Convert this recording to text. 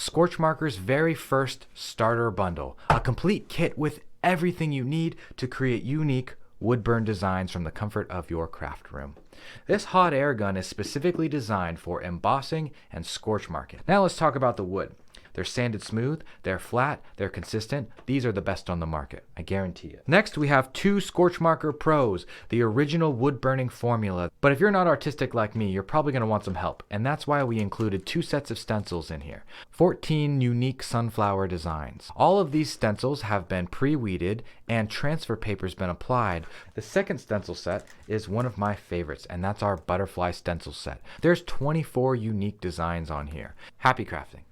Scorch Marker's very first starter bundle, a complete kit with everything you need to create unique wood burn designs from the comfort of your craft room. This hot air gun is specifically designed for embossing and scorch marking. Now let's talk about the wood. They're sanded smooth, they're flat, they're consistent. These are the best on the market, I guarantee it. Next, we have two Scorch Marker Pros, the original wood burning formula. But if you're not artistic like me, you're probably going to want some help. And that's why we included two sets of stencils in here. 14 unique sunflower designs. All of these stencils have been pre-weeded and transfer paper's been applied. The second stencil set is one of my favorites, and that's our butterfly stencil set. There's 24 unique designs on here. Happy crafting.